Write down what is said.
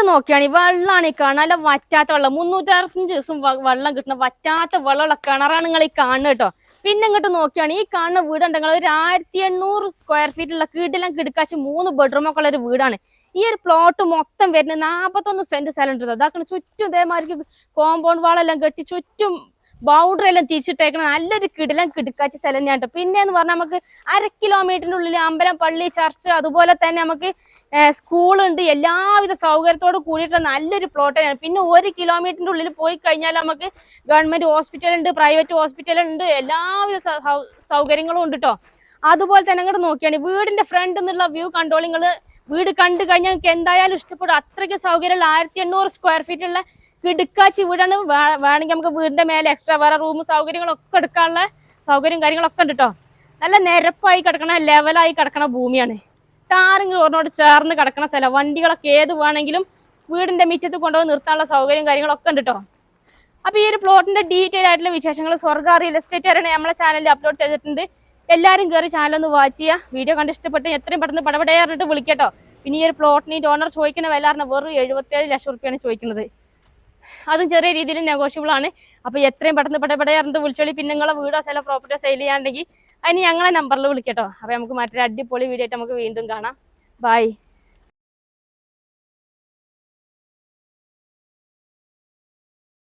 നോക്കിയാണ് വെള്ളമാണ് ഈ കാണുക. നല്ല വറ്റാത്ത വെള്ളം 365 ദിവസം വെള്ളം കിട്ടുന്ന വറ്റാത്ത വെള്ളമുള്ള കിണറാണ് നിങ്ങൾ ഈ കാണുന്നത് കേട്ടോ. പിന്നെ ഇങ്ങോട്ട് നോക്കിയാണ് ഈ കാണുന്ന വീടുണ്ടെങ്കിൽ ഒരു 1800 സ്ക്വയർ ഫീറ്റുള്ള കീട്ടിലും കിടക്കാച്ച് 3 ബെഡ്റൂമൊക്കെ ഉള്ള ഒരു വീടാണ്. ഈ ഒരു പ്ലോട്ട് മൊത്തം വരുന്നത് 41 സെന്റ് സ്ഥലം ഉണ്ട്. അതാക്കണം ചുറ്റും ഇതേമാതിരി കോമ്പൗണ്ട് വാളെല്ലാം കെട്ടി ചുറ്റും ബൗണ്ടറി എല്ലാം തിരിച്ചിട്ടേക്കണം. നല്ലൊരു കിടിലം കിടക്കാച്ച സ്ഥലം ഞാൻ കേട്ടോ. പിന്നെന്ന് പറഞ്ഞാൽ നമുക്ക് 1/2 കിലോമീറ്ററിന്റെ ഉള്ളിൽ അമ്പലം, പള്ളി, ചർച്ച്, അതുപോലെ തന്നെ നമുക്ക് സ്കൂളുണ്ട്. എല്ലാവിധ സൗകര്യത്തോട് കൂടിയിട്ടുള്ള നല്ലൊരു പ്ലോട്ട് തന്നെയാണ്. പിന്നെ 1 കിലോമീറ്ററിന്റെ ഉള്ളിൽ പോയി കഴിഞ്ഞാൽ നമുക്ക് ഗവൺമെന്റ് ഹോസ്പിറ്റൽ ഉണ്ട്, പ്രൈവറ്റ് ഹോസ്പിറ്റൽ ഉണ്ട്, എല്ലാവിധ സൗകര്യങ്ങളും ഉണ്ട് കേട്ടോ. അതുപോലെ തന്നെ അങ്ങോട്ട് നോക്കിയാണ് വീടിന്റെ ഫ്രണ്ട് എന്നുള്ള വ്യൂ കണ്ടോളി. നിങ്ങൾ വീട് കണ്ടു കഴിഞ്ഞാൽ നിങ്ങൾക്ക് എന്തായാലും ഇഷ്ടപ്പെടും. അത്രയ്ക്ക് സൗകര്യമുള്ള 1800 സ്ക്വയർ ഫീറ്റുള്ള കിടക്കാച്ചി വീടാണ്. വേണമെങ്കിൽ നമുക്ക് വീടിന്റെ മേലെ എക്സ്ട്രാ വേറെ റൂം സൗകര്യങ്ങളൊക്കെ എടുക്കാനുള്ള സൗകര്യം കാര്യങ്ങളൊക്കെ ഉണ്ട് കേട്ടോ. നല്ല നിരപ്പായി കിടക്കണ ലെവലായി കിടക്കണ ഭൂമിയാണ്. ടാറിങ് റോഡിനോട് ചേർന്ന് കിടക്കണ സ്ഥലം. വണ്ടികളൊക്കെ ഏത് വേണമെങ്കിലും വീടിന്റെ മുറ്റത്ത് കൊണ്ടുപോയി നിർത്താനുള്ള സൗകര്യം കാര്യങ്ങളൊക്കെ ഉണ്ട് കേട്ടോ. അപ്പൊ ഈ ഒരു പ്ലോട്ടിന്റെ ഡീറ്റെയിൽ ആയിട്ടുള്ള വിശേഷങ്ങൾ സ്വർഗ റിയൽ എസ്റ്റേറ്റ് വരെയാണ് നമ്മളെ ചാനലിൽ അപ്ലോഡ് ചെയ്തിട്ടുണ്ട്. എല്ലാവരും കയറി ചാനലൊന്ന് വാച്ച് ചെയ്യുക. വീഡിയോ കണ്ട് ഇഷ്ടപ്പെട്ട് എത്രയും പെട്ടെന്ന് പടപടയാറിട്ട് വിളിക്കട്ടോ. പിന്നെ ഈ ഒരു പ്ലോട്ടിന് ഓണർ ചോദിക്കുന്ന വില പറഞ്ഞാൽ വെറും 77 ലക്ഷം റുപ്യാണ് ചോദിക്കുന്നത്. അതും ചെറിയ രീതിയിൽ നെഗോഷ്യബിൾ ആണ്. അപ്പോൾ എത്രയും പെട്ടെന്ന് പടപടയാറിട്ട് വിളിച്ചോളി. പിന്നെ നിങ്ങളെ വീടോ ചില പ്രോപ്പർട്ടിയോ സെയിൽ ചെയ്യാണ്ടെങ്കിൽ അതിന് ഞങ്ങളെ നമ്പറിൽ വിളിക്കട്ടോ. അപ്പോൾ നമുക്ക് മറ്റൊരു അടിപൊളി വീഡിയോ ആയിട്ട് നമുക്ക് വീണ്ടും കാണാം. ബൈ.